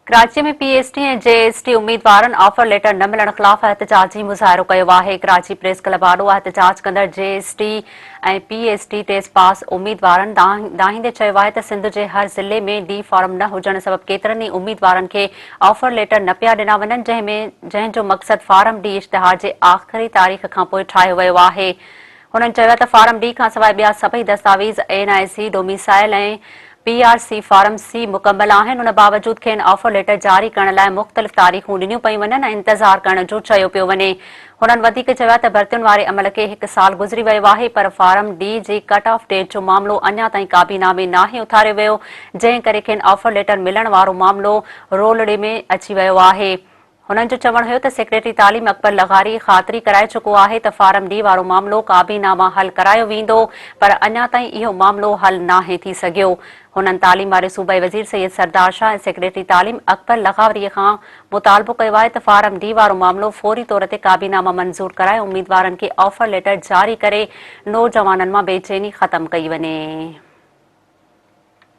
कराची में पीएसटी ऐं JST उम्मीदवारनि offer letter न मिलण ख़िलाफ़ एहतजाजी मुज़ाहिरो कयो आहे। कराची प्रेस क्लब आॾो एहतजाज कंदड़ जेएसटी ऐं पीएसटी टेस्ट पास उम्मीदवारनि दाहींदे चयो आहे त सिंध जे हर ज़िले में डी फॉर्म न हुजण सबबि केतिरनि ई उम्मीदवारनि खे ऑफर लेटर न पिया ॾिना वञनि, जंहिंजो मक़सदु फारम डी इश्तिहार जे आख़िरी तारीख़ खां पोइ ठाहियो वियो आहे। हुननि चयो त फारम डी खां सवाइ ॿिया सभई दस्तावेज़ एनआईसी, डोमिसाइल ऐं पीआरसी फारम सी मुकम्मल आहिनि। उन बावजूदि खेनि ऑफर लेटर जारी करण लाइ मुख़्तलिफ़ तारीख़ूं ॾिनियूं पयूं वञनि ऐं इंतज़ारु करण जो चयो पियो वञे। हुननि वधीक चयो आहे त भर्तियुनि वारे अमल खे 1 साल गुज़री वियो आहे, पर फारम डी जी कट ऑफ डेट जो मामिलो अञा ताईं काबीना में नाहे उथारियो वियो, जंहिं करे खेनि ऑफर लेटर मिलण वारो मामिलो रोलड़े में अची वियो आहे। हुननि जो चवणु हुयो त सेक्रेटरी तालीम अकबर लग़ारी ख़ातिरी कराए चुको आहे त फारम डी वारो मामिलो काबीना मां हल करायो वेंदो, पर अञा ताईं इहो मामिलो हल नाहे थी सघियो। हुननि तालीम वारे सूबाई वज़ीर सैयद सरदार शाह ऐं सेक्रेटरी तालीम अकबर लग़ावरीअ खां मुतालबो कयो आहे त फारम डी वारो मामिलो फौरी तौर ते काबीना मां मंज़ूर कराए उम्मीदवारनि खे ऑफर लेटर जारी करे नौजवाननि मां बेचैनी ख़तमु कई वञे।